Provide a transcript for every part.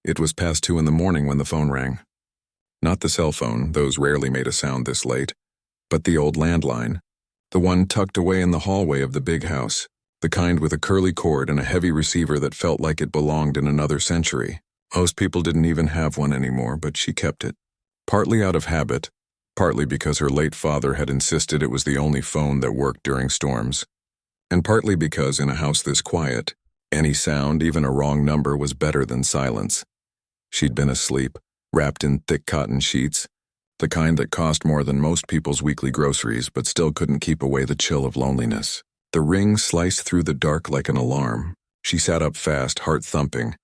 It was past 2 in the morning when the phone rang. Not the cell phone, those rarely made a sound this late, but the old landline, the one tucked away in the hallway of the big house, the kind with a curly cord and a heavy receiver that felt like it belonged in another century. Most people didn't even have one anymore, but she kept it. Partly out of habit, partly because her late father had insisted it was the only phone that worked during storms, and partly because in a house this quiet, any sound, even a wrong number, was better than silence. She'd been asleep, wrapped in thick cotton sheets, the kind that cost more than most people's weekly groceries but still couldn't keep away the chill of loneliness. The ring sliced through the dark like an alarm. She sat up fast, heart thumping.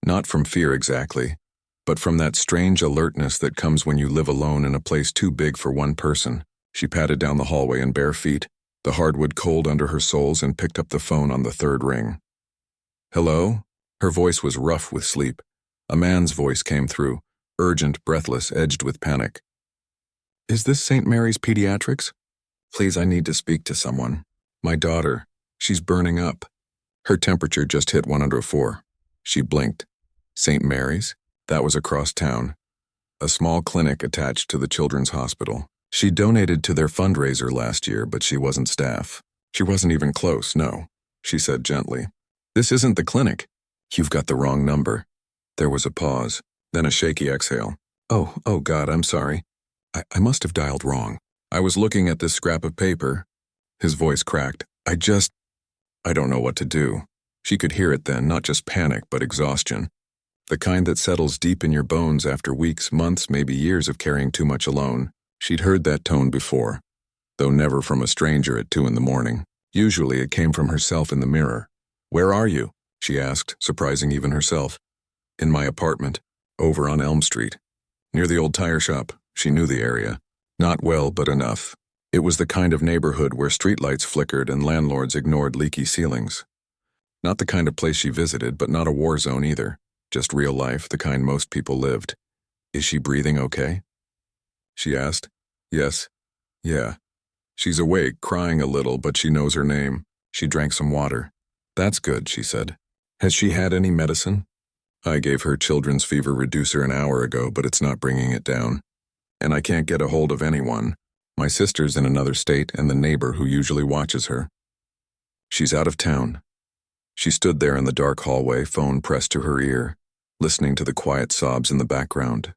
Not from fear exactly, but from that strange alertness that comes when you live alone in a place too big for one person. She padded down the hallway in bare feet, the hardwood cold under her soles, and picked up the phone on the third ring. "Hello?" Her voice was rough with sleep. A man's voice came through, urgent, breathless, edged with panic. "Is this St. Mary's Pediatrics? Please, I need to speak to someone. My daughter, she's burning up." Her temperature just hit 104. She blinked. St. Mary's? That was across town. A small clinic attached to the children's hospital. She donated to their fundraiser last year, but she wasn't staff. She wasn't even close, no, she said gently. "This isn't the clinic. You've got the wrong number." There was a pause, then a shaky exhale. Oh God, I'm sorry. I must have dialed wrong. I was looking at this scrap of paper." His voice cracked. I don't know what to do." She could hear it then, not just panic, but exhaustion. The kind that settles deep in your bones after weeks, months, maybe years of carrying too much alone. She'd heard that tone before, though never from a stranger at 2 in the morning. Usually it came from herself in the mirror. "Where are you?" she asked, surprising even herself. "In my apartment, over on Elm Street, near the old tire shop." She knew the area. Not well, but enough. It was the kind of neighborhood where streetlights flickered and landlords ignored leaky ceilings. Not the kind of place she visited, but not a war zone either. Just real life, the kind most people lived. "Is she breathing okay?" she asked. "Yes. Yeah. She's awake, crying a little, but she knows her name." She drank some water. "That's good," she said. "Has she had any medicine?" "I gave her children's fever reducer an hour ago, but it's not bringing it down. And I can't get a hold of anyone. My sister's in another state and the neighbor who usually watches her. She's out of town." She stood there in the dark hallway, phone pressed to her ear, listening to the quiet sobs in the background.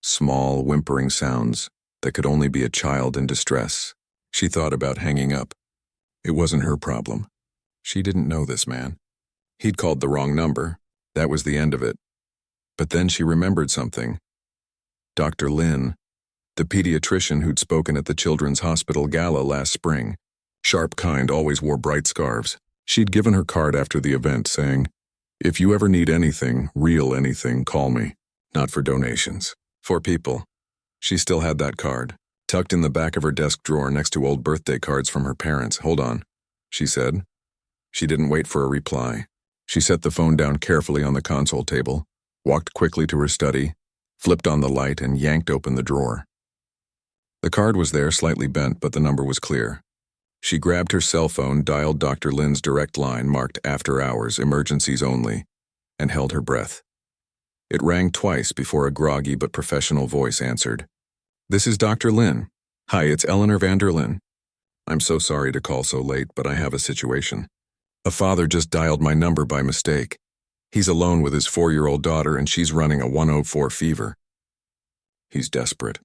Small, whimpering sounds that could only be a child in distress. She thought about hanging up. It wasn't her problem. She didn't know this man. He'd called the wrong number. That was the end of it. But then she remembered something. Dr. Lin, the pediatrician who'd spoken at the Children's Hospital Gala last spring. Sharp kind, always wore bright scarves. She'd given her card after the event, saying, "If you ever need anything, real anything, call me. Not for donations. For people." She still had that card, tucked in the back of her desk drawer next to old birthday cards from her parents. "Hold on," she said. She didn't wait for a reply. She set the phone down carefully on the console table, walked quickly to her study, flipped on the light, and yanked open the drawer. The card was there, slightly bent, but the number was clear. She grabbed her cell phone, dialed Dr. Lin's direct line marked "After Hours, Emergencies Only," and held her breath. It rang twice before a groggy but professional voice answered. "This is Dr. Lin. Hi, it's Eleanor Vanderlyn. I'm so sorry to call so late, but I have a situation. A father just dialed my number by mistake. He's alone with his 4-year-old daughter and she's running a 104 fever. He's desperate.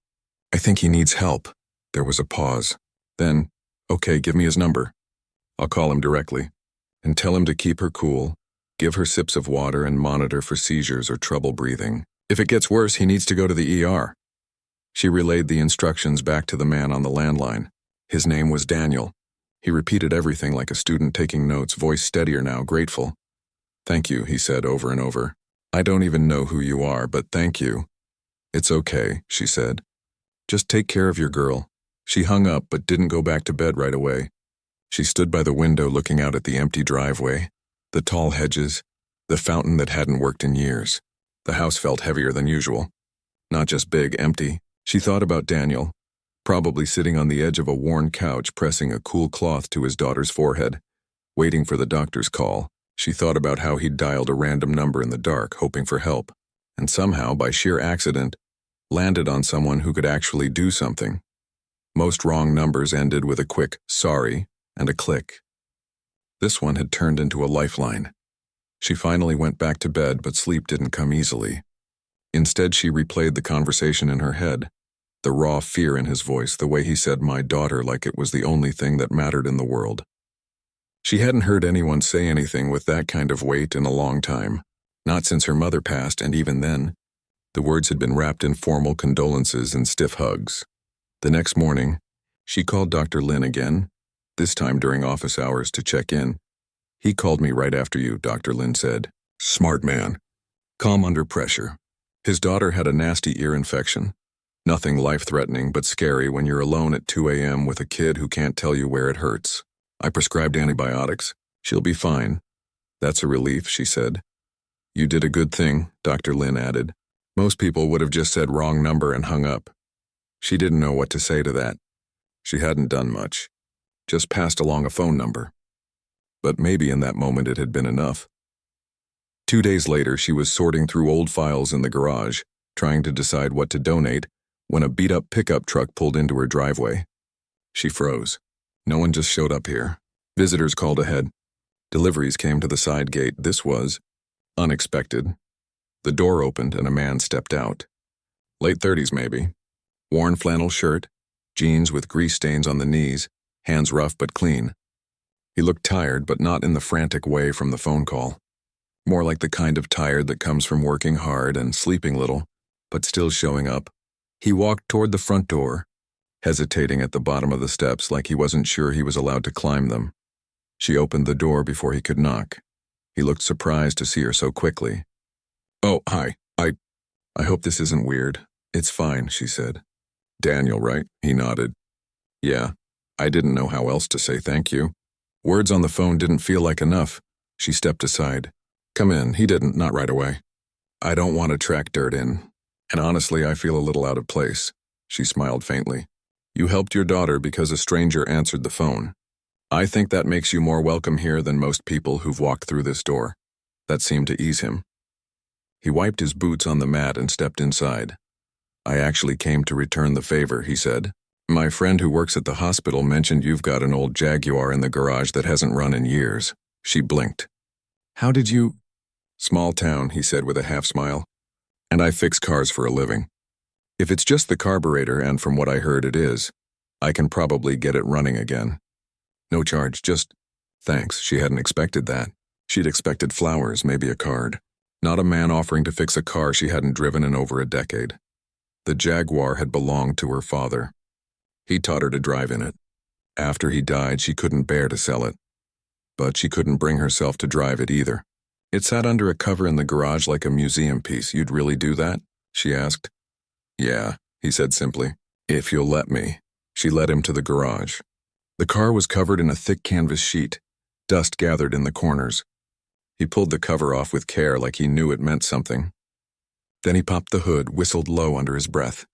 I think he needs help." There was a pause. Then, "Okay, give me his number. I'll call him directly. And tell him to keep her cool, give her sips of water, and monitor for seizures or trouble breathing. If it gets worse, he needs to go to the ER." She relayed the instructions back to the man on the landline. His name was Daniel. He repeated everything like a student taking notes, voice steadier now, grateful. "Thank you," he said over and over. "I don't even know who you are, but thank you." "It's okay," she said. "Just take care of your girl." She hung up but didn't go back to bed right away. She stood by the window looking out at the empty driveway, the tall hedges, the fountain that hadn't worked in years. The house felt heavier than usual. Not just big, empty. She thought about Daniel, probably sitting on the edge of a worn couch pressing a cool cloth to his daughter's forehead, waiting for the doctor's call. She thought about how he'd dialed a random number in the dark, hoping for help. and somehow, by sheer accident, landed on someone who could actually do something. Most wrong numbers ended with a quick "sorry" and a click. This one had turned into a lifeline. She finally went back to bed, but sleep didn't come easily. Instead, she replayed the conversation in her head, the raw fear in his voice, the way he said "my daughter" like it was the only thing that mattered in the world. She hadn't heard anyone say anything with that kind of weight in a long time, not since her mother passed, and even then, the words had been wrapped in formal condolences and stiff hugs. The next morning, she called Dr. Lin again, this time during office hours, to check in. "He called me right after you," Dr. Lin said. "Smart man. Calm under pressure. His daughter had a nasty ear infection. Nothing life-threatening, but scary when you're alone at 2 a.m. with a kid who can't tell you where it hurts. I prescribed antibiotics. She'll be fine." "That's a relief," she said. "You did a good thing," Dr. Lin added. Most people would have just said "wrong number" and hung up. She didn't know what to say to that. She hadn't done much, just passed along a phone number. But maybe in that moment it had been enough. 2 days later, she was sorting through old files in the garage, trying to decide what to donate, when a beat-up pickup truck pulled into her driveway. She froze. No one just showed up here. Visitors called ahead. Deliveries came to the side gate. This was unexpected. The door opened and a man stepped out. Late 30s maybe. Worn flannel shirt, jeans with grease stains on the knees, hands rough but clean. He looked tired, but not in the frantic way from the phone call. More like the kind of tired that comes from working hard and sleeping little, but still showing up. He walked toward the front door, hesitating at the bottom of the steps like he wasn't sure he was allowed to climb them. She opened the door before he could knock. He looked surprised to see her so quickly. "Oh, hi. I hope this isn't weird." "It's fine," she said. "Daniel, right?" He nodded. "Yeah. I didn't know how else to say thank you." Words on the phone didn't feel like enough. She stepped aside. "Come in." He didn't, not right away. "I don't want to track dirt in. And honestly, I feel a little out of place." She smiled faintly. "You helped your daughter because a stranger answered the phone. I think that makes you more welcome here than most people who've walked through this door." That seemed to ease him. He wiped his boots on the mat and stepped inside. "I actually came to return the favor," he said. "My friend who works at the hospital mentioned you've got an old Jaguar in the garage that hasn't run in years." She blinked. "How did you—" "Small town," he said with a half-smile. "And I fix cars for a living. If it's just the carburetor, and from what I heard it is, I can probably get it running again. No charge, just—" "Thanks." She hadn't expected that. She'd expected flowers, maybe a card. Not a man offering to fix a car she hadn't driven in over a decade. The Jaguar had belonged to her father. He taught her to drive in it. After he died, she couldn't bear to sell it. But she couldn't bring herself to drive it either. It sat under a cover in the garage like a museum piece. "You'd really do that?" she asked. "Yeah," he said simply. "If you'll let me." She led him to the garage. The car was covered in a thick canvas sheet, dust gathered in the corners. He pulled the cover off with care like he knew it meant something. Then he popped the hood, whistled low under his breath.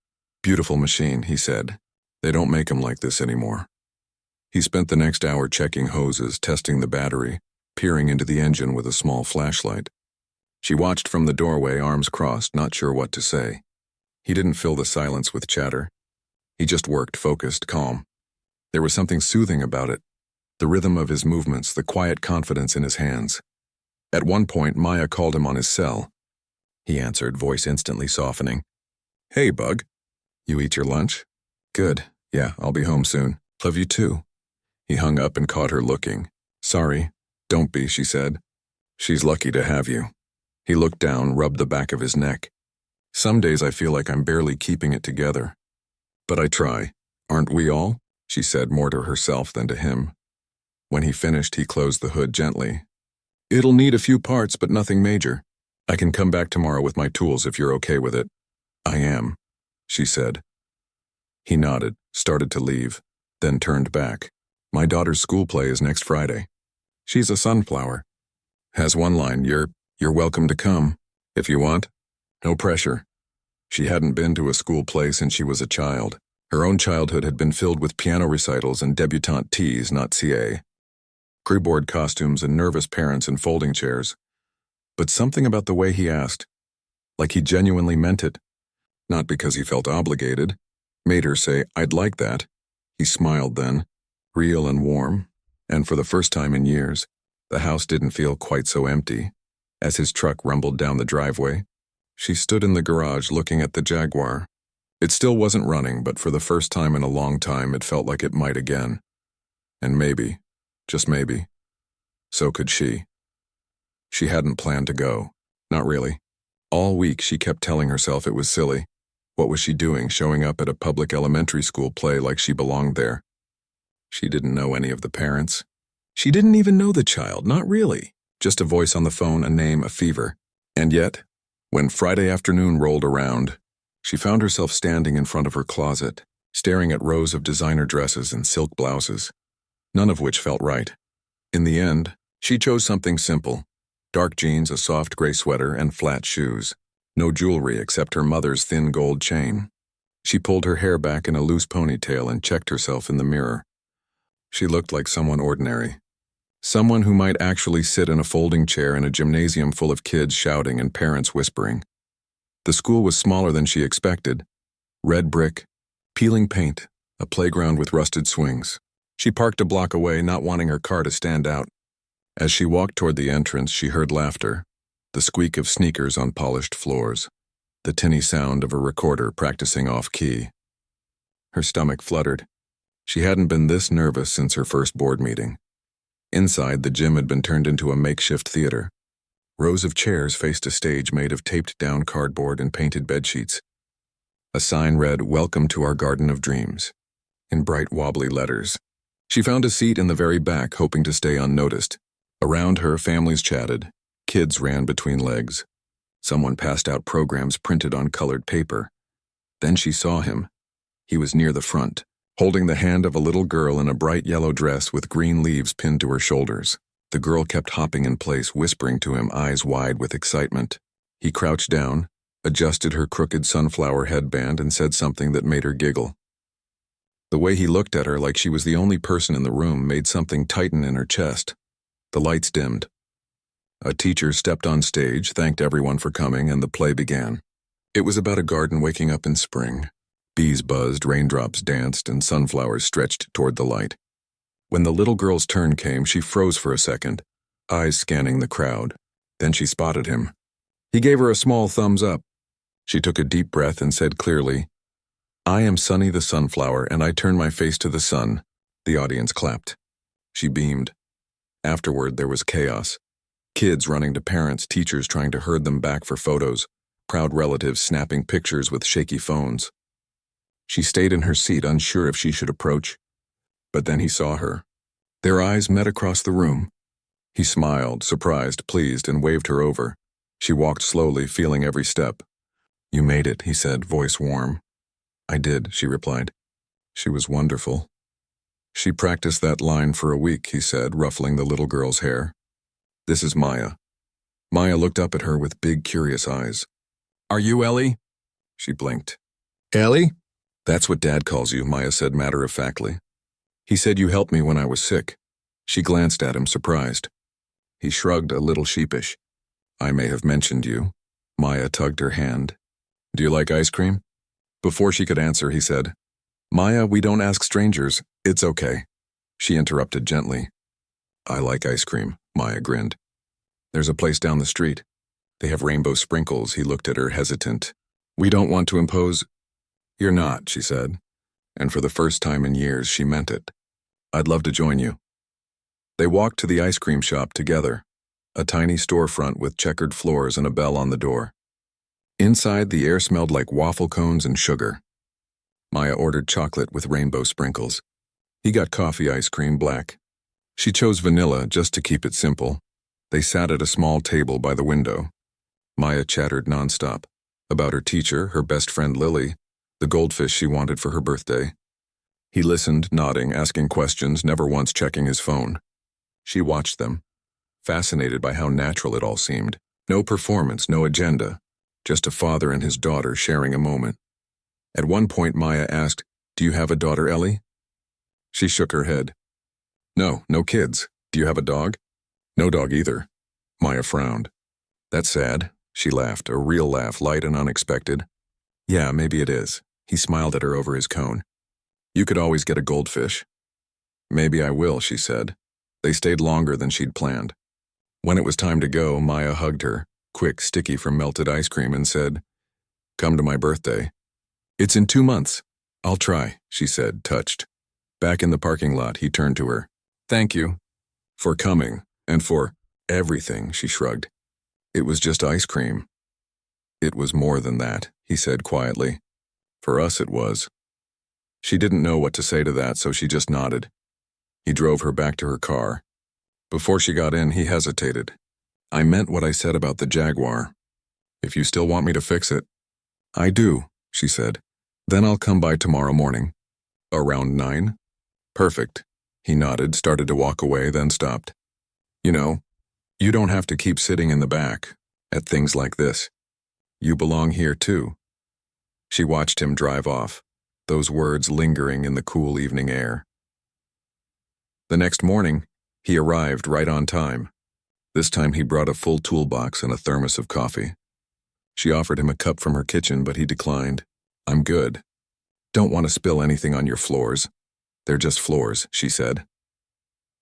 "Beautiful machine," he said. "They don't make them like this anymore." He spent the next hour checking hoses, testing the battery, peering into the engine with a small flashlight. She watched from the doorway, arms crossed, not sure what to say. He didn't fill the silence with chatter. He just worked, focused, calm. There was something soothing about it. The rhythm of his movements, the quiet confidence in his hands. At one point, Maya called him on his cell. He answered, voice instantly softening. "Hey, Bug. You eat your lunch?" "Good. Yeah, I'll be home soon. Love you too." He hung up and caught her looking. "Sorry. Don't be," she said. "She's lucky to have you." He looked down, rubbed the back of his neck. "Some days I feel like I'm barely keeping it together. But I try. Aren't we all?" she said, more to herself than to him. When he finished, he closed the hood gently. "It'll need a few parts, but nothing major. I can come back tomorrow with my tools if you're okay with it." "I am," she said. He nodded, started to leave, then turned back. "My daughter's school play is next Friday. She's a sunflower. Has one line, you're welcome to come, if you want. No pressure." She hadn't been to a school play since she was a child. Her own childhood had been filled with piano recitals and debutante teas, not CA. Crewboard costumes and nervous parents in folding chairs. But something about the way he asked, like he genuinely meant it. Not because he felt obligated. Made her say, "I'd like that." He smiled then, real and warm, and for the first time in years, the house didn't feel quite so empty. As his truck rumbled down the driveway, she stood in the garage looking at the Jaguar. It still wasn't running, but for the first time in a long time, it felt like it might again. And maybe, just maybe, so could she. She hadn't planned to go. Not really. All week she kept telling herself it was silly. What was she doing, showing up at a public elementary school play like she belonged there? She didn't know any of the parents. She didn't even know the child, not really. Just a voice on the phone, a name, a fever. And yet, when Friday afternoon rolled around, she found herself standing in front of her closet, staring at rows of designer dresses and silk blouses, none of which felt right. In the end, she chose something simple: dark jeans, a soft gray sweater, and flat shoes. No jewelry except her mother's thin gold chain. She pulled her hair back in a loose ponytail and checked herself in the mirror. She looked like someone ordinary. Someone who might actually sit in a folding chair in a gymnasium full of kids shouting and parents whispering. The school was smaller than she expected. Red brick, peeling paint, a playground with rusted swings. She parked a block away, not wanting her car to stand out. As she walked toward the entrance, she heard laughter, the squeak of sneakers on polished floors, the tinny sound of a recorder practicing off-key. Her stomach fluttered. She hadn't been this nervous since her first board meeting. Inside, the gym had been turned into a makeshift theater. Rows of chairs faced a stage made of taped-down cardboard and painted bedsheets. A sign read, "Welcome to our Garden of Dreams," in bright, wobbly letters. She found a seat in the very back, hoping to stay unnoticed. Around her, families chatted. Kids ran between legs. Someone passed out programs printed on colored paper. Then she saw him. He was near the front, holding the hand of a little girl in a bright yellow dress with green leaves pinned to her shoulders. The girl kept hopping in place, whispering to him, eyes wide with excitement. He crouched down, adjusted her crooked sunflower headband, and said something that made her giggle. The way he looked at her, like she was the only person in the room, made something tighten in her chest. The lights dimmed. A teacher stepped on stage, thanked everyone for coming, and the play began. It was about a garden waking up in spring. Bees buzzed, raindrops danced, and sunflowers stretched toward the light. When the little girl's turn came, she froze for a second, eyes scanning the crowd. Then she spotted him. He gave her a small thumbs up. She took a deep breath and said clearly, "I am Sunny the Sunflower, and I turn my face to the sun." The audience clapped. She beamed. Afterward, there was chaos. Kids running to parents, teachers trying to herd them back for photos, proud relatives snapping pictures with shaky phones. She stayed in her seat, unsure if she should approach. But then he saw her. Their eyes met across the room. He smiled, surprised, pleased, and waved her over. She walked slowly, feeling every step. "You made it," he said, voice warm. "I did," she replied. "She was wonderful." She practiced that line for a week, he said, ruffling the little girl's hair. "This is Maya." Maya looked up at her with big, curious eyes. "Are you Ellie?" She blinked. "Ellie?" "That's what Dad calls you," Maya said matter-of-factly. "He said you helped me when I was sick." She glanced at him, surprised. He shrugged, a little sheepish. "I may have mentioned you." Maya tugged her hand. "Do you like ice cream?" Before she could answer, he said, "Maya, we don't ask strangers. It's okay." She interrupted gently. "I like ice cream," Maya grinned. "There's a place down the street. They have rainbow sprinkles." He looked at her, hesitant. "We don't want to impose—" "You're not," she said. And for the first time in years, she meant it. "I'd love to join you." They walked to the ice cream shop together, a tiny storefront with checkered floors and a bell on the door. Inside, the air smelled like waffle cones and sugar. Maya ordered chocolate with rainbow sprinkles. He got coffee ice cream, black. She chose vanilla just to keep it simple. They sat at a small table by the window. Maya chattered nonstop, about her teacher, her best friend Lily, the goldfish she wanted for her birthday. He listened, nodding, asking questions, never once checking his phone. She watched them, fascinated by how natural it all seemed. No performance, no agenda, just a father and his daughter sharing a moment. At one point, Maya asked, "Do you have a daughter, Ellie?" She shook her head. "No, no kids. Do you have a dog?" "No dog either." Maya frowned. "That's sad. She laughed, a real laugh, light and unexpected. Yeah, maybe it is. He smiled at her over his cone. You could always get a goldfish. Maybe I will, she said. They stayed longer than she'd planned. When it was time to go, Maya hugged her, quick, sticky from melted ice cream, and said, "Come to my birthday." "It's in 2 months." "I'll try," she said, touched. Back in the parking lot, he turned to her. "Thank you. For coming, and for everything," she shrugged. "It was just ice cream." "It was more than that," he said quietly. "For us it was." She didn't know what to say to that, so she just nodded. He drove her back to her car. Before she got in, he hesitated. "I meant what I said about the Jaguar. If you still want me to fix it." "I do," she said. "Then I'll come by tomorrow morning." "Around 9? "Perfect." He nodded, started to walk away, then stopped. "You know, you don't have to keep sitting in the back at things like this. You belong here too." She watched him drive off, those words lingering in the cool evening air. The next morning, he arrived right on time. This time he brought a full toolbox and a thermos of coffee. She offered him a cup from her kitchen, but he declined. "I'm good. Don't want to spill anything on your floors. They're just floors," she said.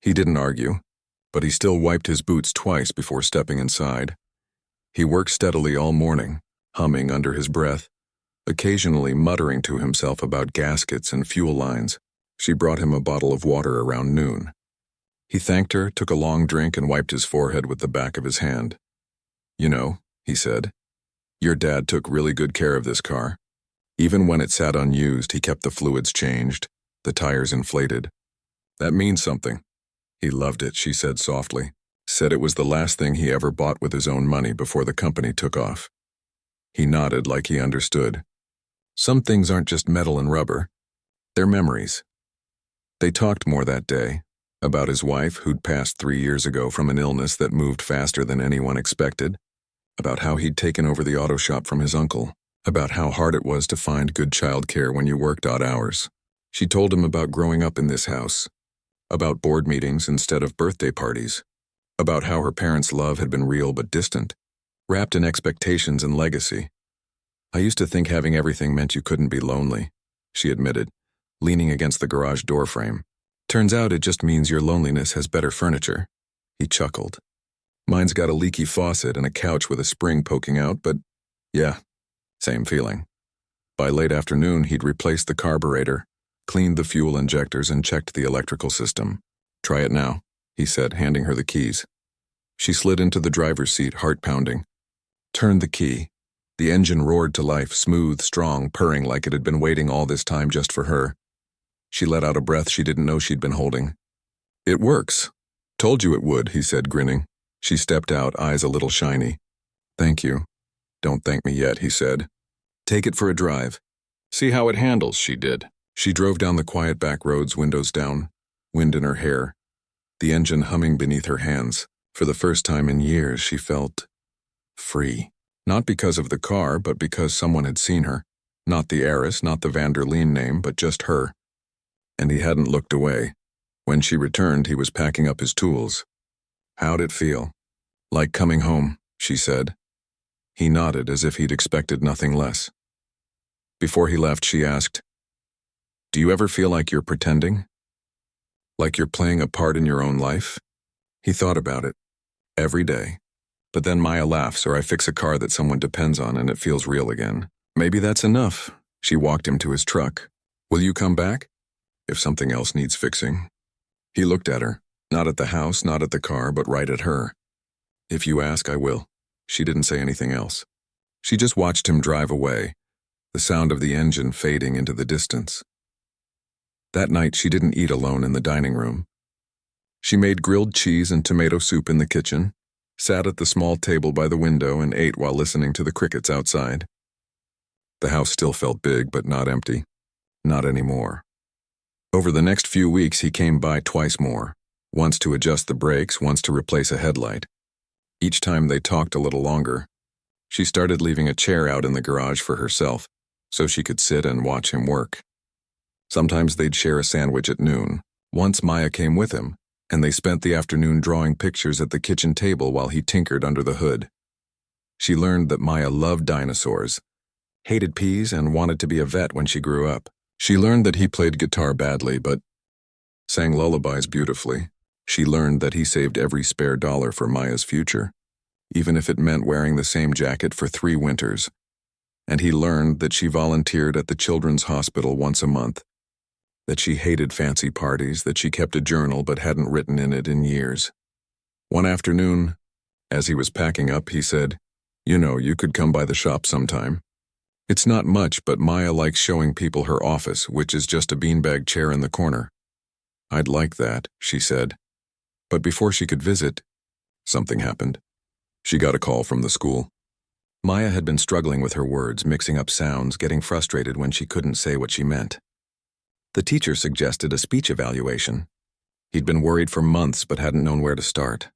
He didn't argue, but he still wiped his boots twice before stepping inside. He worked steadily all morning, humming under his breath, occasionally muttering to himself about gaskets and fuel lines. She brought him a bottle of water around noon. He thanked her, took a long drink, and wiped his forehead with the back of his hand. "You know," he said, "your dad took really good care of this car. Even when it sat unused, he kept the fluids changed, the tires inflated. That means something." "He loved it," she said softly. "Said it was the last thing he ever bought with his own money before the company took off." He nodded like he understood. Some things aren't just metal and rubber. They're memories. They talked more that day, about his wife who'd passed 3 years ago from an illness that moved faster than anyone expected, about how he'd taken over the auto shop from his uncle, about how hard it was to find good childcare when you worked odd hours. She told him about growing up in this house, about board meetings instead of birthday parties, about how her parents' love had been real but distant, wrapped in expectations and legacy. "I used to think having everything meant you couldn't be lonely," she admitted, leaning against the garage door frame. "Turns out it just means your loneliness has better furniture." He chuckled. "Mine's got a leaky faucet and a couch with a spring poking out, but yeah, same feeling." By late afternoon, he'd replaced the carburetor, cleaned the fuel injectors, and checked the electrical system. "Try it now," he said, handing her the keys. She slid into the driver's seat, heart pounding. Turned the key. The engine roared to life, smooth, strong, purring like it had been waiting all this time just for her. She let out a breath she didn't know she'd been holding. "It works. Told you it would," he said, grinning. She stepped out, eyes a little shiny. "Thank you." "Don't thank me yet," he said. "Take it for a drive. See how it handles," she did. She drove down the quiet back roads, windows down, wind in her hair, the engine humming beneath her hands. For the first time in years, she felt free. Not because of the car, but because someone had seen her. Not the heiress, not the Van der Leen name, but just her. And he hadn't looked away. When she returned, he was packing up his tools. "How'd it feel?" "Like coming home," she said. He nodded as if he'd expected nothing less. Before he left, she asked, "Do you ever feel like you're pretending? Like you're playing a part in your own life?" He thought about it. Every day. But then Maya laughs, or I fix a car that someone depends on and it feels real again. "Maybe that's enough." She walked him to his truck. "Will you come back?" "If something else needs fixing." He looked at her, not at the house, not at the car, but right at her. "If you ask, I will." She didn't say anything else. She just watched him drive away, the sound of the engine fading into the distance. That night, she didn't eat alone in the dining room. She made grilled cheese and tomato soup in the kitchen, sat at the small table by the window, and ate while listening to the crickets outside. The house still felt big, but not empty. Not anymore. Over the next few weeks, he came by twice more, once to adjust the brakes, once to replace a headlight. Each time they talked a little longer. She started leaving a chair out in the garage for herself, so she could sit and watch him work. Sometimes they'd share a sandwich at noon. Once Maya came with him, and they spent the afternoon drawing pictures at the kitchen table while he tinkered under the hood. She learned that Maya loved dinosaurs, hated peas, and wanted to be a vet when she grew up. She learned that he played guitar badly but sang lullabies beautifully. She learned that he saved every spare dollar for Maya's future, even if it meant wearing the same jacket for 3 winters. And he learned that she volunteered at the children's hospital once a month, that she hated fancy parties, that she kept a journal but hadn't written in it in years. One afternoon, as he was packing up, he said, "You know, you could come by the shop sometime. It's not much, but Maya likes showing people her office, which is just a beanbag chair in the corner." "I'd like that," she said. But before she could visit, something happened. She got a call from the school. Maya had been struggling with her words, mixing up sounds, getting frustrated when she couldn't say what she meant. The teacher suggested a speech evaluation. He'd been worried for months but hadn't known where to start.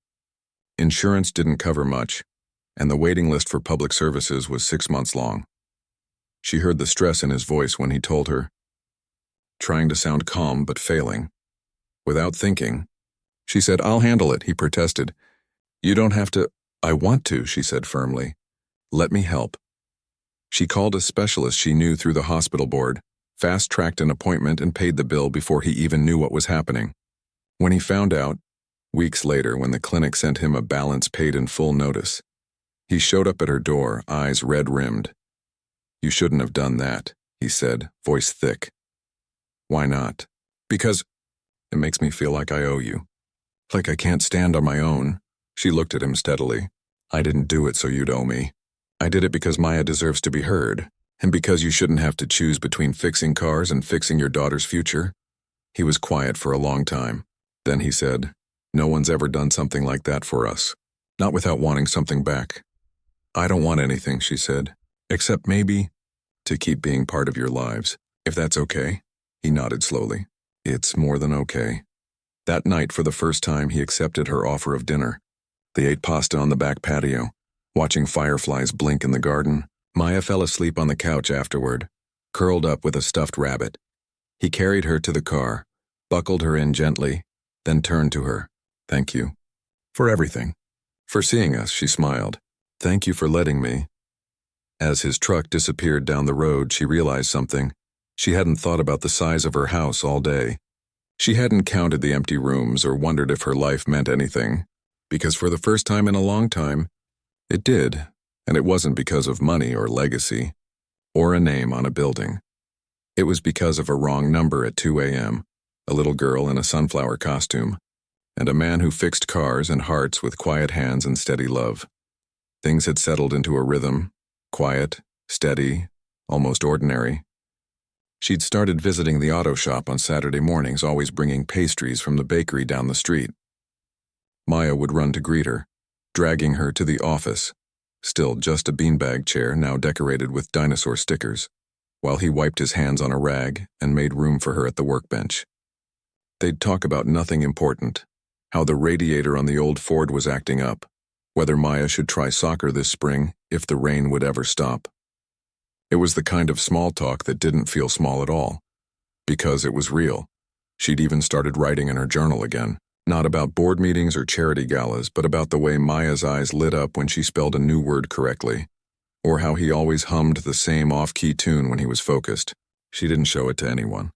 Insurance didn't cover much, and the waiting list for public services was 6 months long. She heard the stress in his voice when he told her, trying to sound calm but failing. Without thinking, she said, "I'll handle it," he protested. "You don't have to." "I want to," she said firmly. "Let me help." She called a specialist she knew through the hospital board, fast-tracked an appointment, and paid the bill before he even knew what was happening. When he found out, weeks later when the clinic sent him a balance paid in full notice, he showed up at her door, eyes red-rimmed. "You shouldn't have done that," he said, voice thick. "Why not?" "Because it makes me feel like I owe you. Like I can't stand on my own." She looked at him steadily. "I didn't do it so you'd owe me. I did it because Maya deserves to be heard, and because you shouldn't have to choose between fixing cars and fixing your daughter's future." He was quiet for a long time. Then he said, "No one's ever done something like that for us. Not without wanting something back." "I don't want anything," she said, "except maybe to keep being part of your lives, if that's okay." He nodded slowly. "It's more than okay." That night, for the first time, he accepted her offer of dinner. They ate pasta on the back patio, watching fireflies blink in the garden. Maya fell asleep on the couch afterward, curled up with a stuffed rabbit. He carried her to the car, buckled her in gently, then turned to her. "Thank you. For everything. For seeing us," she smiled. "Thank you for letting me." As his truck disappeared down the road, she realized something. She hadn't thought about the size of her house all day. She hadn't counted the empty rooms or wondered if her life meant anything, because for the first time in a long time, it did, and it wasn't because of money or legacy, or a name on a building. It was because of a wrong number at 2 a.m., a little girl in a sunflower costume, and a man who fixed cars and hearts with quiet hands and steady love. Things had settled into a rhythm, quiet, steady, almost ordinary. She'd started visiting the auto shop on Saturday mornings, always bringing pastries from the bakery down the street. Maya would run to greet her, dragging her to the office, still just a beanbag chair now decorated with dinosaur stickers, while he wiped his hands on a rag and made room for her at the workbench. They'd talk about nothing important, how the radiator on the old Ford was acting up, whether Maya should try soccer this spring, if the rain would ever stop. It was the kind of small talk that didn't feel small at all, because it was real. She'd even started writing in her journal again, not about board meetings or charity galas, but about the way Maya's eyes lit up when she spelled a new word correctly, or how he always hummed the same off-key tune when he was focused. She didn't show it to anyone,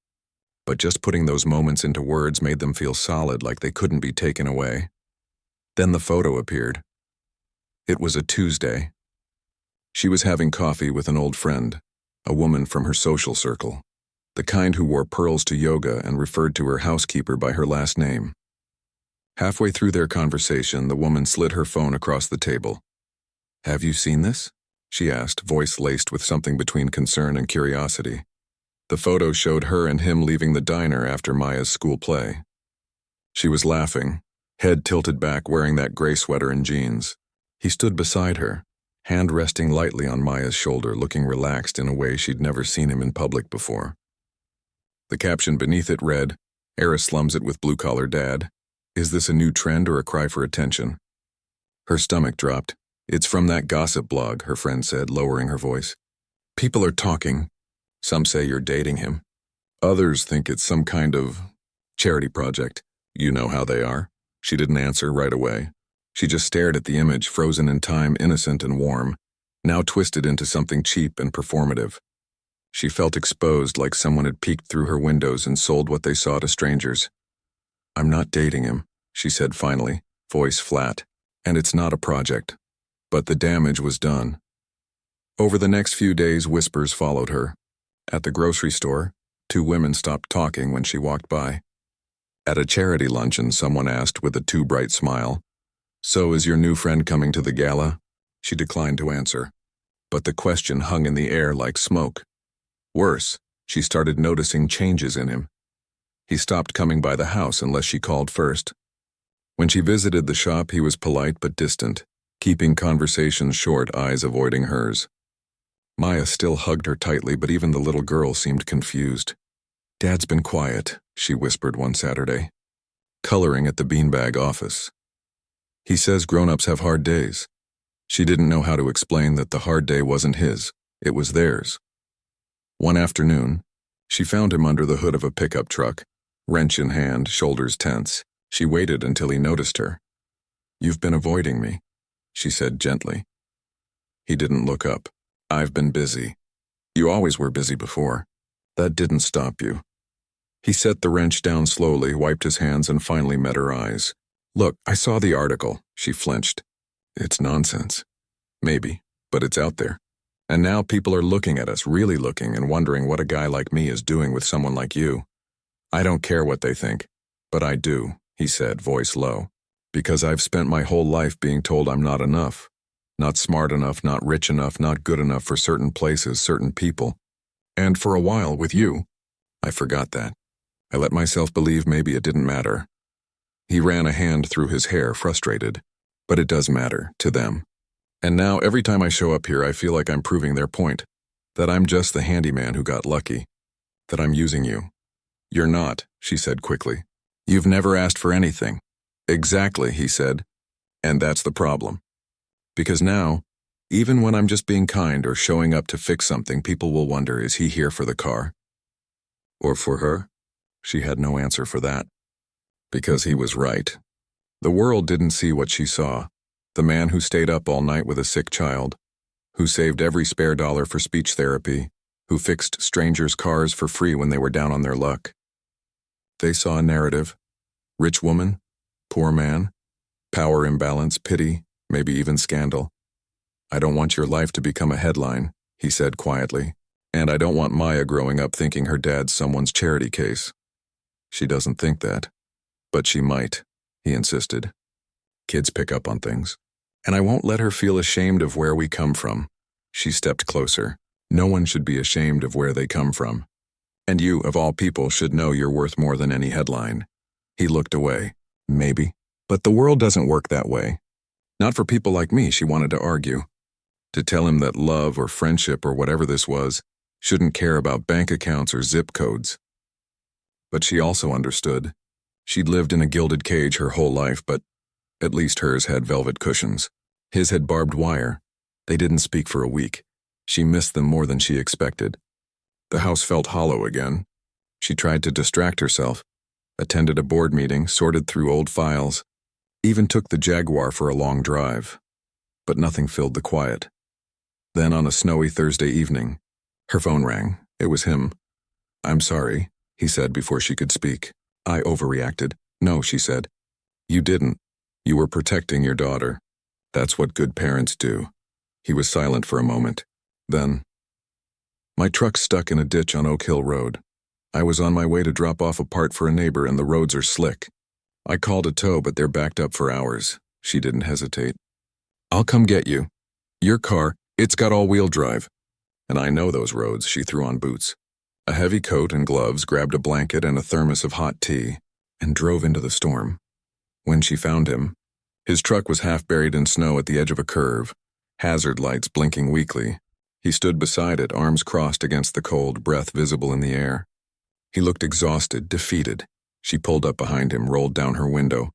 but just putting those moments into words made them feel solid, like they couldn't be taken away. Then the photo appeared. It was a Tuesday. She was having coffee with an old friend, a woman from her social circle, the kind who wore pearls to yoga and referred to her housekeeper by her last name. Halfway through their conversation, the woman slid her phone across the table. "Have you seen this?" she asked, voice laced with something between concern and curiosity. The photo showed her and him leaving the diner after Maya's school play. She was laughing, head tilted back, wearing that gray sweater and jeans. He stood beside her, hand resting lightly on Maya's shoulder, looking relaxed in a way she'd never seen him in public before. The caption beneath it read, "Heiress slums it with blue-collar dad. Is this a new trend or a cry for attention?" Her stomach dropped. "It's from that gossip blog," her friend said, lowering her voice. "People are talking. Some say you're dating him. Others think it's some kind of charity project. You know how they are." She didn't answer right away. She just stared at the image, frozen in time, innocent and warm, now twisted into something cheap and performative. She felt exposed, like someone had peeked through her windows and sold what they saw to strangers. "I'm not dating him," she said finally, voice flat. "And it's not a project." But the damage was done. Over the next few days, whispers followed her. At the grocery store, two women stopped talking when she walked by. At a charity luncheon, someone asked with a too bright smile, "So is your new friend coming to the gala?" She declined to answer, but the question hung in the air like smoke. Worse, she started noticing changes in him. He stopped coming by the house unless she called first. When she visited the shop, he was polite but distant, keeping conversations short, eyes avoiding hers. Maya still hugged her tightly, but even the little girl seemed confused. "Dad's been quiet," she whispered one Saturday, coloring at the beanbag office. "He says grown-ups have hard days." She didn't know how to explain that the hard day wasn't his, it was theirs. One afternoon, she found him under the hood of a pickup truck, wrench in hand, shoulders tense. She waited until he noticed her. "You've been avoiding me," she said gently. He didn't look up. "I've been busy." "You always were busy before." "That didn't stop you." He set the wrench down slowly, wiped his hands, and finally met her eyes. "Look, I saw the article." She flinched. "It's nonsense." "Maybe, but it's out there. And now people are looking at us, really looking, and wondering what a guy like me is doing with someone like you. I don't care what they think, but I do," he said, voice low. "Because I've spent my whole life being told I'm not enough. Not smart enough, not rich enough, not good enough for certain places, certain people. And for a while, with you, I forgot that. I let myself believe maybe it didn't matter." He ran a hand through his hair, frustrated. "But it does matter, to them. And now, every time I show up here, I feel like I'm proving their point. That I'm just the handyman who got lucky. That I'm using you." "You're not," she said quickly. "You've never asked for anything." "Exactly," he said. "And that's the problem. Because now, even when I'm just being kind or showing up to fix something, people will wonder, is he here for the car? Or for her?" She had no answer for that. Because he was right. The world didn't see what she saw. The man who stayed up all night with a sick child, who saved every spare dollar for speech therapy, who fixed strangers' cars for free when they were down on their luck. They saw a narrative. Rich woman, poor man, power imbalance, pity, maybe even scandal. "I don't want your life to become a headline," he said quietly, "and I don't want Maya growing up thinking her dad's someone's charity case." "She doesn't think that. But she might," he insisted. "Kids pick up on things. And I won't let her feel ashamed of where we come from." She stepped closer. "No one should be ashamed of where they come from. And you, of all people, should know you're worth more than any headline." He looked away. "Maybe. But the world doesn't work that way. Not for people like me," she wanted to argue. To tell him that love or friendship or whatever this was shouldn't care about bank accounts or zip codes. But she also understood. She'd lived in a gilded cage her whole life, but at least hers had velvet cushions. His had barbed wire. They didn't speak for a week. She missed them more than she expected. The house felt hollow again. She tried to distract herself, attended a board meeting, sorted through old files, even took the Jaguar for a long drive. But nothing filled the quiet. Then on a snowy Thursday evening, her phone rang. It was him. "I'm sorry," he said before she could speak. "I overreacted." "No," she said. "You didn't. You were protecting your daughter. That's what good parents do." He was silent for a moment. Then, "My truck's stuck in a ditch on Oak Hill Road. I was on my way to drop off a part for a neighbor and the roads are slick. I called a tow, but they're backed up for hours." She didn't hesitate. "I'll come get you. Your car, it's got all-wheel drive." "And I know those roads." She threw on boots, a heavy coat and gloves, grabbed a blanket and a thermos of hot tea, and drove into the storm. When she found him, his truck was half buried in snow at the edge of a curve, hazard lights blinking weakly. He stood beside it, arms crossed against the cold, breath visible in the air. He looked exhausted, defeated. She pulled up behind him, rolled down her window.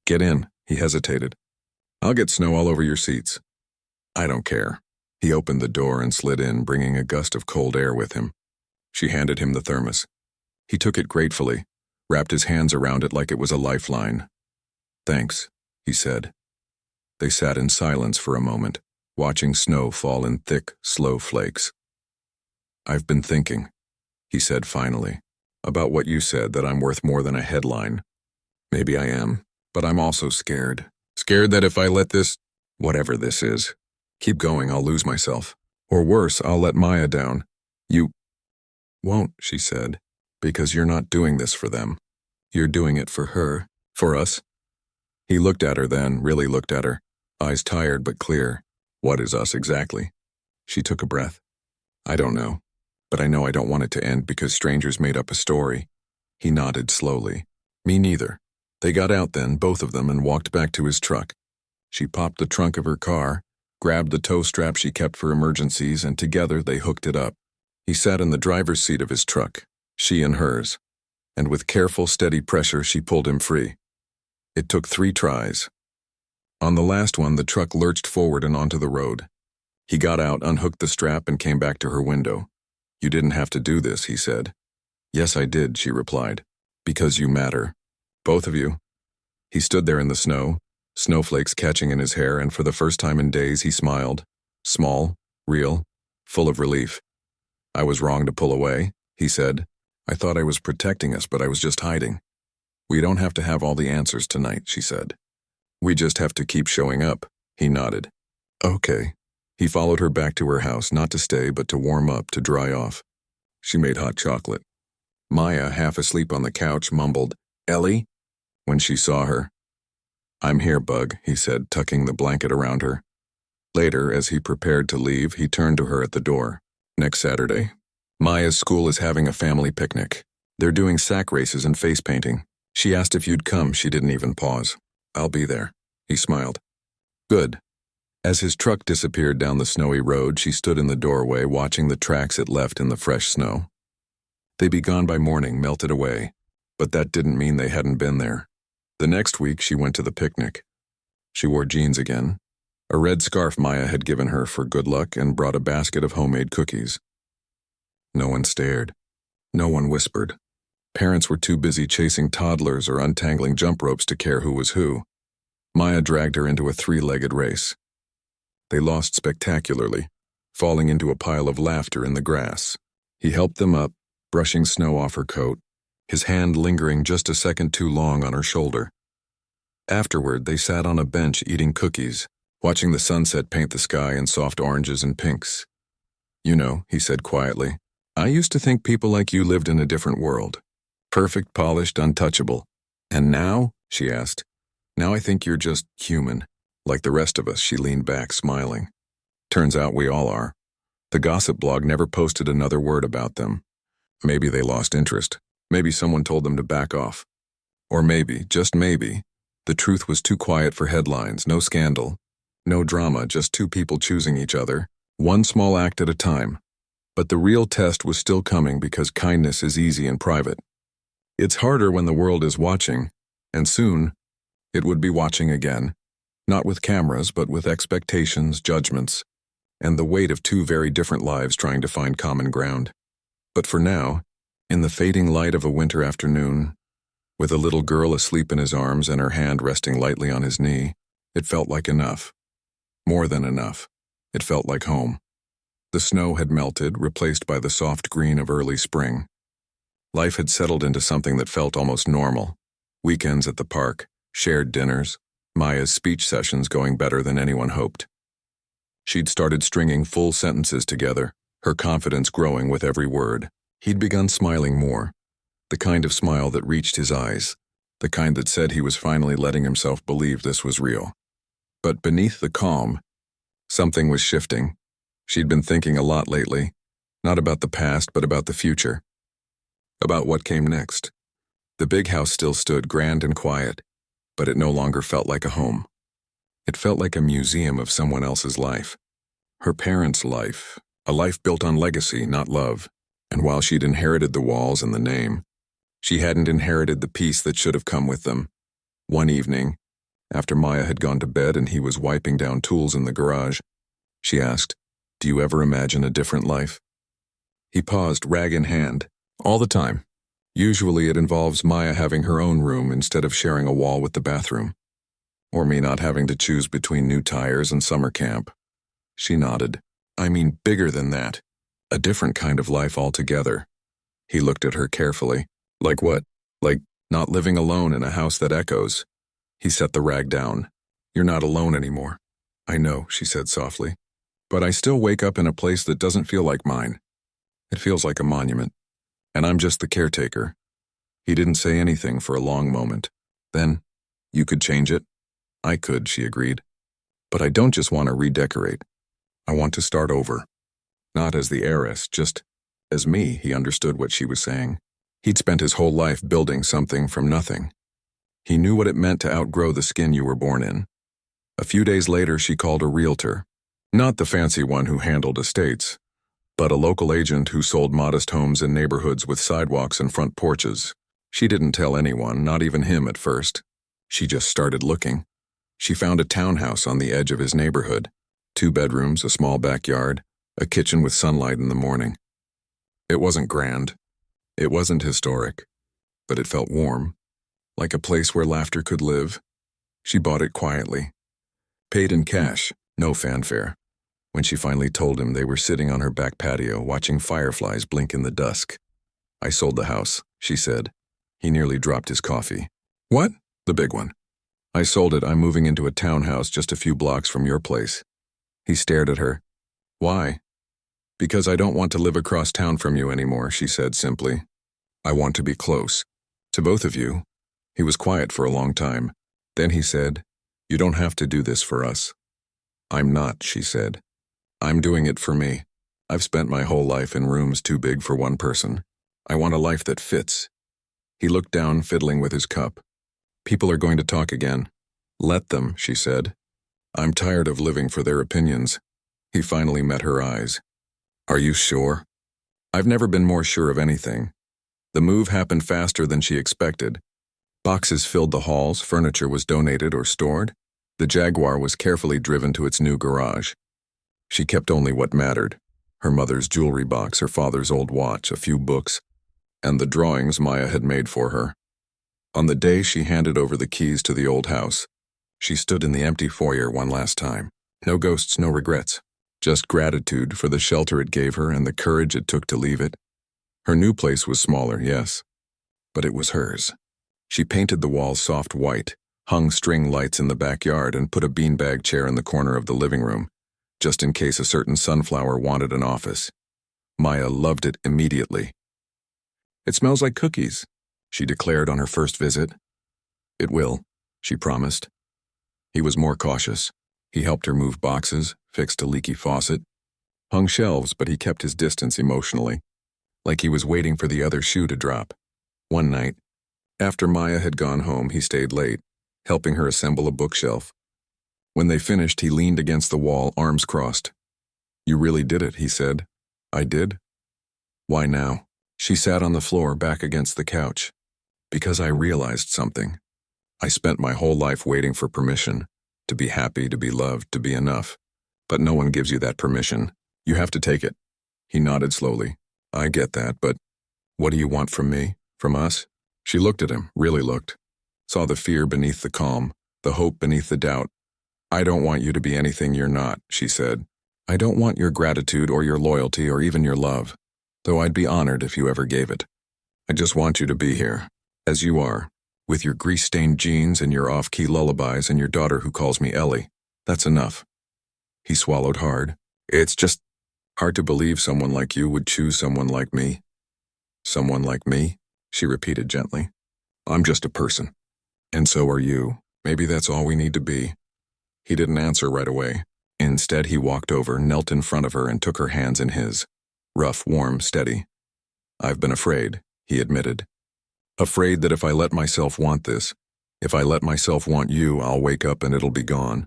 "Get in." He hesitated. "I'll get snow all over your seats." "I don't care." He opened the door and slid in, bringing a gust of cold air with him. She handed him the thermos. He took it gratefully, wrapped his hands around it like it was a lifeline. "Thanks," he said. They sat in silence for a moment, watching snow fall in thick, slow flakes. "I've been thinking," he said finally, "about what you said, that I'm worth more than a headline. Maybe I am, but I'm also scared. Scared that if I let this, whatever this is, keep going, I'll lose myself. Or worse, I'll let Maya down. You won't," she said, "because you're not doing this for them. You're doing it for her, for us." He looked at her then, really looked at her, eyes tired but clear. "What is us exactly?" She took a breath. "I don't know, but I know I don't want it to end because strangers made up a story." He nodded slowly. "Me neither." They got out then, both of them, and walked back to his truck. She popped the trunk of her car, grabbed the tow strap she kept for emergencies, and together they hooked it up. He sat in the driver's seat of his truck, she in hers, and with careful, steady pressure she pulled him free. It took 3 tries. On the last one, the truck lurched forward and onto the road. He got out, unhooked the strap, and came back to her window. "You didn't have to do this," he said. "Yes, I did," she replied. "Because you matter. Both of you." He stood there in the snow, snowflakes catching in his hair, and for the first time in days he smiled. Small, real, full of relief. "I was wrong to pull away," he said. "I thought I was protecting us, but I was just hiding." "We don't have to have all the answers tonight," she said. "We just have to keep showing up." He nodded. "Okay." He followed her back to her house, not to stay, but to warm up, to dry off. She made hot chocolate. Maya, half asleep on the couch, mumbled, "Ellie?" when she saw her. "I'm here, Bug," he said, tucking the blanket around her. Later, as he prepared to leave, he turned to her at the door. "Next Saturday, Maya's school is having a family picnic. They're doing sack races and face painting. She asked if you'd come." She didn't even pause. "I'll be there." He smiled. "Good." As his truck disappeared down the snowy road, she stood in the doorway, watching the tracks it left in the fresh snow. They'd be gone by morning, melted away, but that didn't mean they hadn't been there. The next week, she went to the picnic. She wore jeans again, a red scarf Maya had given her for good luck, and brought a basket of homemade cookies. No one stared. No one whispered. Parents were too busy chasing toddlers or untangling jump ropes to care who was who. Maya dragged her into a 3-legged race. They lost spectacularly, falling into a pile of laughter in the grass. He helped them up, brushing snow off her coat, his hand lingering just a second too long on her shoulder. Afterward, they sat on a bench eating cookies, watching the sunset paint the sky in soft oranges and pinks. "You know," he said quietly, "I used to think people like you lived in a different world. Perfect, polished, untouchable. And now?" she asked. "Now I think you're just human, like the rest of us." She leaned back, smiling. "Turns out we all are. The gossip blog never posted another word about them. Maybe they lost interest. Maybe someone told them to back off. Or maybe, just maybe, the truth was too quiet for headlines. No scandal, no drama, just 2 people choosing each other, one small act at a time. But the real test was still coming, because kindness is easy in private. It's harder when the world is watching, and soon it would be watching again, not with cameras, but with expectations, judgments, and the weight of 2 very different lives trying to find common ground. But for now, in the fading light of a winter afternoon, with a little girl asleep in his arms and her hand resting lightly on his knee, it felt like enough. More than enough. It felt like home. The snow had melted, replaced by the soft green of early spring. Life had settled into something that felt almost normal. Weekends at the park, shared dinners, Maya's speech sessions going better than anyone hoped. She'd started stringing full sentences together, her confidence growing with every word. He'd begun smiling more, the kind of smile that reached his eyes, the kind that said he was finally letting himself believe this was real. But beneath the calm, something was shifting. She'd been thinking a lot lately, not about the past, but about the future. About what came next. The big house still stood grand and quiet, but it no longer felt like a home. It felt like a museum of someone else's life. Her parents' life, a life built on legacy, not love. And while she'd inherited the walls and the name, she hadn't inherited the peace that should have come with them. One evening, after Maya had gone to bed and he was wiping down tools in the garage, she asked, "Do you ever imagine a different life?" He paused, rag in hand. "All the time. Usually it involves Maya having her own room instead of sharing a wall with the bathroom." Or me not having to choose between new tires and summer camp. She nodded. I mean, bigger than that. A different kind of life altogether. He looked at her carefully. Like what? Like not living alone in a house that echoes. He set the rag down. You're not alone anymore. I know, she said softly. But I still wake up in a place that doesn't feel like mine. It feels like a monument. And I'm just the caretaker. He didn't say anything for a long moment. Then, you could change it? I could, she agreed. But I don't just want to redecorate. I want to start over. Not as the heiress, just as me. He understood what she was saying. He'd spent his whole life building something from nothing. He knew what it meant to outgrow the skin you were born in. A few days later, she called a realtor. Not the fancy one who handled estates, but a local agent who sold modest homes in neighborhoods with sidewalks and front porches. She didn't tell anyone, not even him at first. She just started looking. She found a townhouse on the edge of his neighborhood. 2 bedrooms, a small backyard, a kitchen with sunlight in the morning. It wasn't grand. It wasn't historic. But it felt warm. Like a place where laughter could live. She bought it quietly. Paid in cash, no fanfare. When she finally told him, they were sitting on her back patio watching fireflies blink in the dusk. I sold the house, she said. He nearly dropped his coffee. What? The big one. I sold it. I'm moving into a townhouse just a few blocks from your place. He stared at her. Why? Because I don't want to live across town from you anymore, she said simply. I want to be close. To both of you. He was quiet for a long time. Then he said, You don't have to do this for us. I'm not, she said. I'm doing it for me. I've spent my whole life in rooms too big for one person. I want a life that fits. He looked down, fiddling with his cup. People are going to talk again. Let them, she said. I'm tired of living for their opinions. He finally met her eyes. Are you sure? I've never been more sure of anything. The move happened faster than she expected. Boxes filled the halls, furniture was donated or stored. The Jaguar was carefully driven to its new garage. She kept only what mattered. Her mother's jewelry box, her father's old watch, a few books, and the drawings Maya had made for her. On the day she handed over the keys to the old house, she stood in the empty foyer one last time. No ghosts, no regrets. Just gratitude for the shelter it gave her and the courage it took to leave it. Her new place was smaller, yes, but it was hers. She painted the walls soft white, hung string lights in the backyard, and put a beanbag chair in the corner of the living room, just in case a certain sunflower wanted an office. Maya loved it immediately. It smells like cookies, she declared on her first visit. It will, she promised. He was more cautious. He helped her move boxes, fixed a leaky faucet, hung shelves, but he kept his distance emotionally, like he was waiting for the other shoe to drop. One night, after Maya had gone home, he stayed late, helping her assemble a bookshelf. When they finished, he leaned against the wall, arms crossed. You really did it, he said. I did? Why now? She sat on the floor, back against the couch. Because I realized something. I spent my whole life waiting for permission, to be happy, to be loved, to be enough. But no one gives you that permission. You have to take it. He nodded slowly. I get that, but what do you want from me? From us? She looked at him, really looked. Saw the fear beneath the calm, the hope beneath the doubt. I don't want you to be anything you're not, she said. I don't want your gratitude or your loyalty or even your love, though I'd be honored if you ever gave it. I just want you to be here, as you are, with your grease-stained jeans and your off-key lullabies and your daughter who calls me Ellie. That's enough. He swallowed hard. It's just hard to believe someone like you would choose someone like me. Someone like me? She repeated gently. I'm just a person. And so are you. Maybe that's all we need to be. He didn't answer right away. Instead, he walked over, knelt in front of her, and took her hands in his. Rough, warm, steady. I've been afraid, he admitted. Afraid that if I let myself want this, if I let myself want you, I'll wake up and it'll be gone.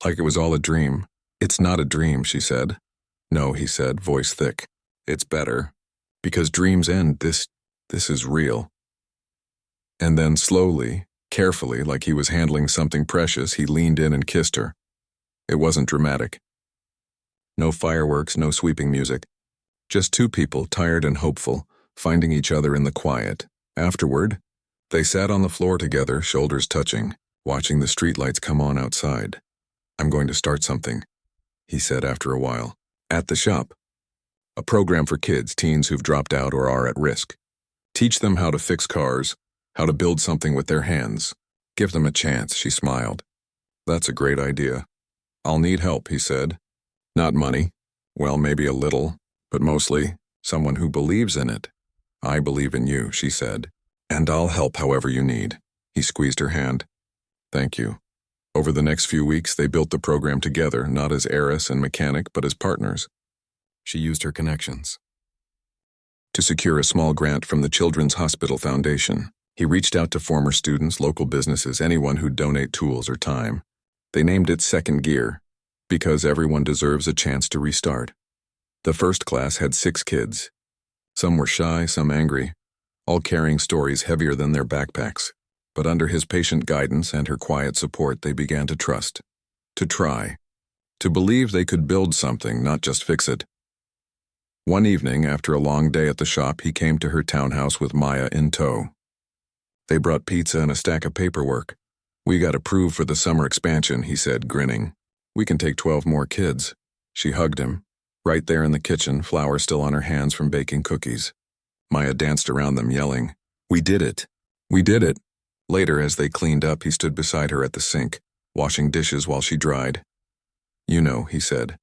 Like it was all a dream. It's not a dream, she said. No, he said, voice thick. It's better. Because dreams end, this is real. And then slowly, carefully, like he was handling something precious, he leaned in and kissed her. It wasn't dramatic. No fireworks, no sweeping music. Just two people, tired and hopeful, finding each other in the quiet. Afterward, they sat on the floor together, shoulders touching. watching the streetlights come on outside. "I'm going to start something," he said after a while. "At the shop. A program for kids, teens who've dropped out or are at risk. Teach them how to fix cars, how to build something with their hands. Give them a chance," she smiled. "That's a great idea. I'll need help," he said. "Not money. Well, maybe a little, but mostly someone who believes in it." "I believe in you," she said. "And I'll help however you need." He squeezed her hand. "Thank you." Over the next few weeks, they built the program together, not as heiress and mechanic, but as partners. She used her connections to secure a small grant from the Children's Hospital Foundation. He reached out to former students, local businesses, anyone who'd donate tools or time. They named it Second Gear, because everyone deserves a chance to restart. The first class had 6 kids. Some were shy, some angry, all carrying stories heavier than their backpacks. But under his patient guidance and her quiet support, they began to trust, to try, to believe they could build something, not just fix it. One evening, after a long day at the shop, he came to her townhouse with Maya in tow. They brought pizza and a stack of paperwork. "We got approved for the summer expansion," he said, grinning. "We can take 12 more kids." She hugged him. Right there in the kitchen, flour still on her hands from baking cookies. Maya danced around them, yelling, "We did it! We did it!" Later, as they cleaned up, he stood beside her at the sink, washing dishes while she dried. "You know," he said,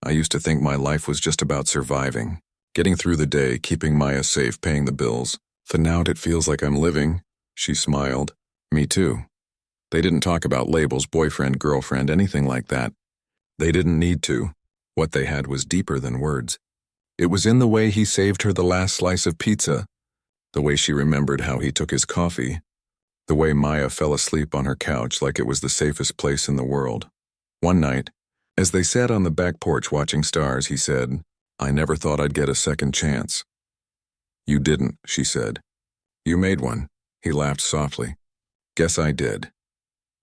"I used to think my life was just about surviving, getting through the day, keeping Maya safe, paying the bills. But now it feels like I'm living." She smiled. "Me too." They didn't talk about labels, boyfriend, girlfriend, anything like that. They didn't need to. What they had was deeper than words. It was in the way he saved her the last slice of pizza, the way she remembered how he took his coffee, the way Maya fell asleep on her couch like it was the safest place in the world. One night, as they sat on the back porch watching stars, he said, "I never thought I'd get a second chance." "You didn't," she said. "You made one." He laughed softly. "Guess I did."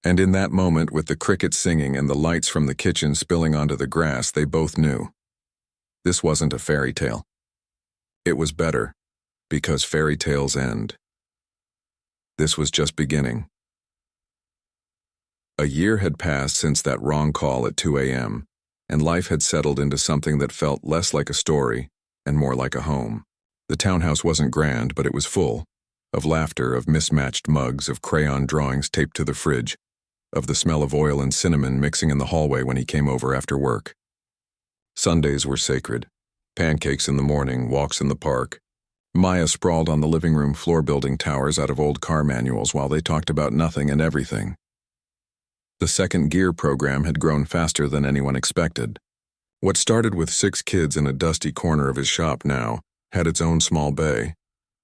And in that moment, with the crickets singing and the lights from the kitchen spilling onto the grass, they both knew. This wasn't a fairy tale. It was better, because fairy tales end. This was just beginning. A year had passed since that wrong call at 2 a.m., and life had settled into something that felt less like a story and more like a home. The townhouse wasn't grand, but it was full, of laughter, of mismatched mugs, of crayon drawings taped to the fridge, of the smell of oil and cinnamon mixing in the hallway when he came over after work. Sundays were sacred. Pancakes in the morning, walks in the park. Maya sprawled on the living room floor building towers out of old car manuals while they talked about nothing and everything. The Second Gear program had grown faster than anyone expected. What started with 6 kids in a dusty corner of his shop now had its own small bay,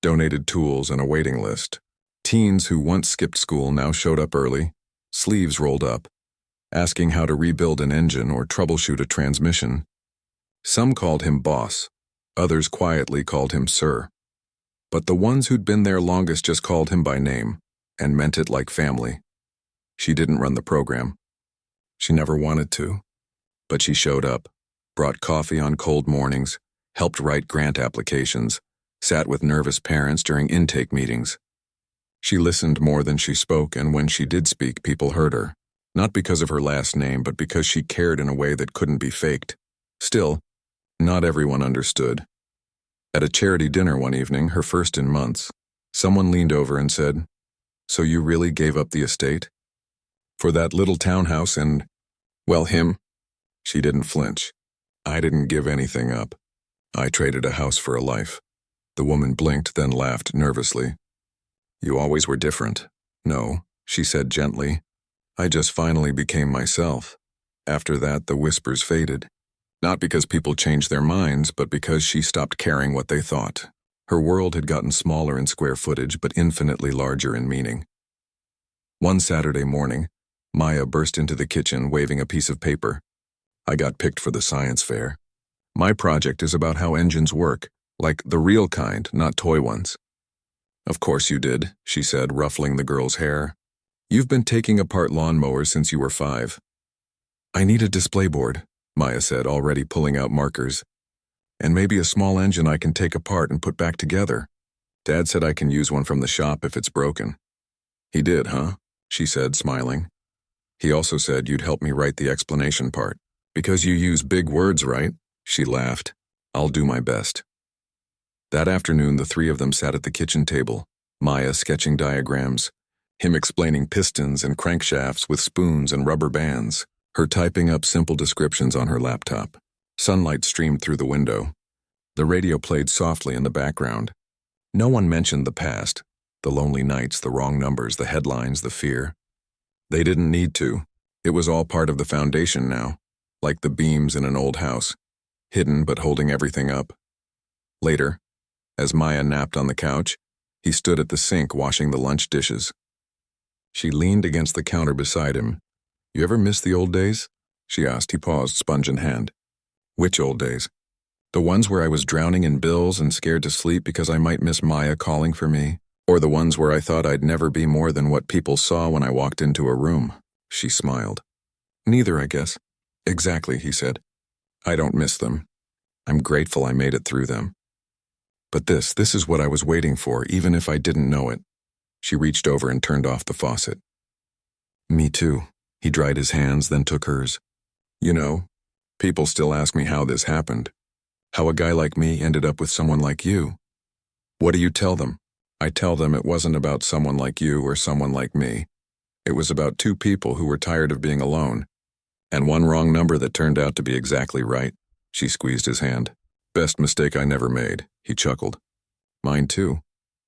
donated tools and a waiting list. Teens who once skipped school now showed up early, sleeves rolled up, asking how to rebuild an engine or troubleshoot a transmission. Some called him boss, others quietly called him sir. But the ones who'd been there longest just called him by name and meant it like family. She didn't run the program. She never wanted to. But she showed up, brought coffee on cold mornings, helped write grant applications, sat with nervous parents during intake meetings. She listened more than she spoke, and when she did speak, people heard her, not because of her last name, but because she cared in a way that couldn't be faked. Still, not everyone understood. At a charity dinner one evening, her first in months, someone leaned over and said, "So you really gave up the estate? For that little townhouse and, well, him?" She didn't flinch. "I didn't give anything up. I traded a house for a life." The woman blinked, then laughed nervously. "You always were different." "No," she said gently. "I just finally became myself." After that, the whispers faded. Not because people changed their minds, but because she stopped caring what they thought. Her world had gotten smaller in square footage, but infinitely larger in meaning. One Saturday morning, Maya burst into the kitchen waving a piece of paper. "I got picked for the science fair. My project is about how engines work, like the real kind, not toy ones." "Of course you did," she said, ruffling the girl's hair. "You've been taking apart lawnmowers since you were 5. "I need a display board," Maya said, already pulling out markers. "And maybe a small engine I can take apart and put back together. Dad said I can use one from the shop if it's broken." "He did, huh?" she said, smiling. He also said you'd help me write the explanation part. Because you use big words, right? She laughed. I'll do my best. That afternoon, the three of them sat at the kitchen table, Maya sketching diagrams, him explaining pistons and crankshafts with spoons and rubber bands, her typing up simple descriptions on her laptop. Sunlight streamed through the window. The radio played softly in the background. No one mentioned the past, the lonely nights, the wrong numbers, the headlines, the fear. They didn't need to. It was all part of the foundation now, like the beams in an old house, hidden but holding everything up. Later, as Maya napped on the couch, he stood at the sink washing the lunch dishes. She leaned against the counter beside him. You ever miss the old days? She asked. He paused, sponge in hand. Which old days? The ones where I was drowning in bills and scared to sleep because I might miss Maya calling for me? Or the ones where I thought I'd never be more than what people saw when I walked into a room? She smiled. Neither, I guess. Exactly, he said. I don't miss them. I'm grateful I made it through them. But this is what I was waiting for, even if I didn't know it. She reached over and turned off the faucet. Me too. He dried his hands, then took hers. You know, people still ask me how this happened. How a guy like me ended up with someone like you. What do you tell them? I tell them it wasn't about someone like you or someone like me. It was about two people who were tired of being alone. And one wrong number that turned out to be exactly right. She squeezed his hand. Best mistake I never made, he chuckled. Mine too.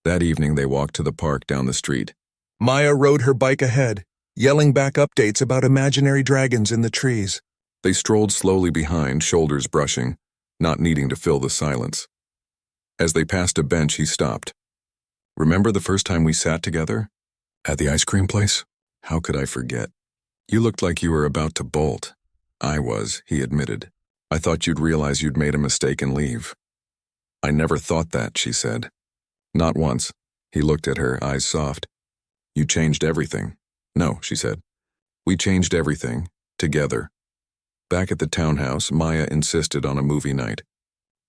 That evening they walked to the park down the street. Maya rode her bike ahead, yelling back updates about imaginary dragons in the trees. They strolled slowly behind, shoulders brushing, not needing to fill the silence. As they passed a bench, he stopped. Remember the first time we sat together? At the ice cream place? How could I forget? You looked like you were about to bolt. I was, he admitted. I thought you'd realize you'd made a mistake and leave. I never thought that, she said. Not once. He looked at her, eyes soft. You changed everything. No, she said. We changed everything, together. Back at the townhouse, Maya insisted on a movie night.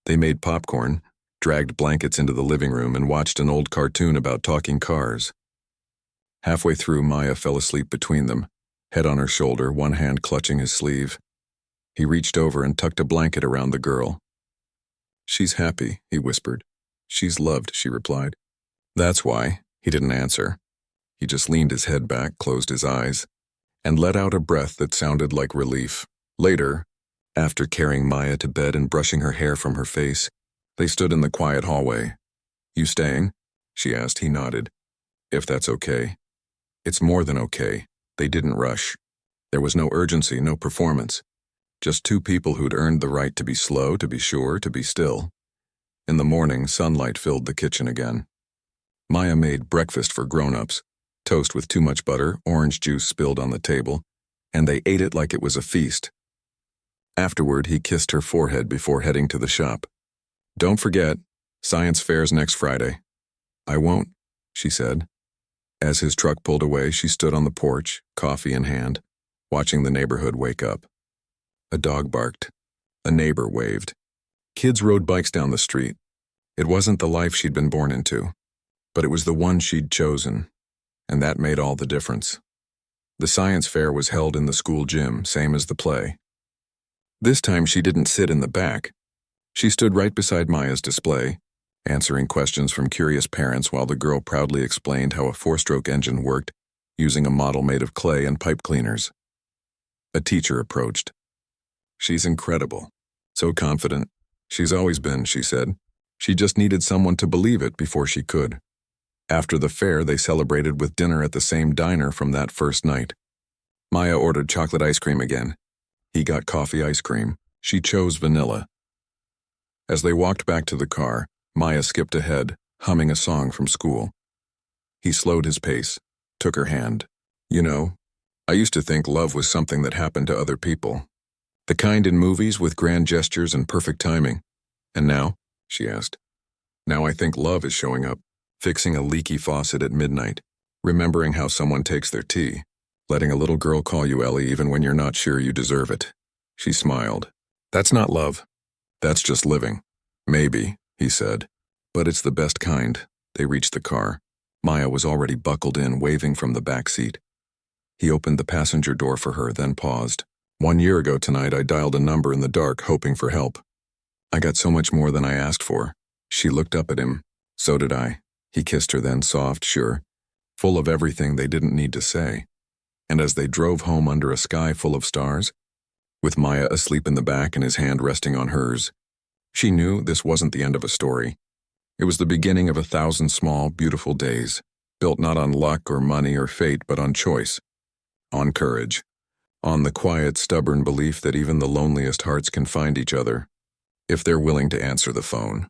They made popcorn, dragged blankets into the living room, and watched an old cartoon about talking cars. Halfway through, Maya fell asleep between them, head on her shoulder, one hand clutching his sleeve. He reached over and tucked a blanket around the girl. She's happy, he whispered. She's loved, she replied. That's why. He didn't answer. He just leaned his head back, closed his eyes, and let out a breath that sounded like relief. Later, after carrying Maya to bed and brushing her hair from her face, they stood in the quiet hallway. You staying? She asked. He nodded. If that's okay. It's more than okay. They didn't rush. There was no urgency, no performance. Just two people who'd earned the right to be slow, to be sure, to be still. In the morning, sunlight filled the kitchen again. Maya made breakfast for grown-ups, toast with too much butter, orange juice spilled on the table, and they ate it like it was a feast. Afterward, he kissed her forehead before heading to the shop. Don't forget, science fair's next Friday. I won't, she said. As his truck pulled away, she stood on the porch, coffee in hand, watching the neighborhood wake up. A dog barked. A neighbor waved. Kids rode bikes down the street. It wasn't the life she'd been born into, but it was the one she'd chosen, and that made all the difference. The science fair was held in the school gym, same as the play. This time she didn't sit in the back. She stood right beside Maya's display, answering questions from curious parents while the girl proudly explained how a four-stroke engine worked using a model made of clay and pipe cleaners. A teacher approached. She's incredible. So confident. She's always been, she said. She just needed someone to believe it before she could. After the fair, they celebrated with dinner at the same diner from that first night. Maya ordered chocolate ice cream again. He got coffee ice cream. She chose vanilla. As they walked back to the car, Maya skipped ahead, humming a song from school. He slowed his pace, took her hand. You know, I used to think love was something that happened to other people. The kind in movies with grand gestures and perfect timing. And now? She asked. Now I think love is showing up, fixing a leaky faucet at midnight, remembering how someone takes their tea, letting a little girl call you Ellie even when you're not sure you deserve it. She smiled. That's not love. That's just living. Maybe, he said. But it's the best kind. They reached the car. Maya was already buckled in, waving from the back seat. He opened the passenger door for her, then paused. 1 year ago tonight, I dialed a number in the dark, hoping for help. I got so much more than I asked for. She looked up at him. So did I. He kissed her then, soft, sure, full of everything they didn't need to say. And as they drove home under a sky full of stars, with Maya asleep in the back and his hand resting on hers, she knew this wasn't the end of a story. It was the beginning of 1,000 small, beautiful days, built not on luck or money or fate, but on choice, on courage, on the quiet, stubborn belief that even the loneliest hearts can find each other, if they're willing to answer the phone.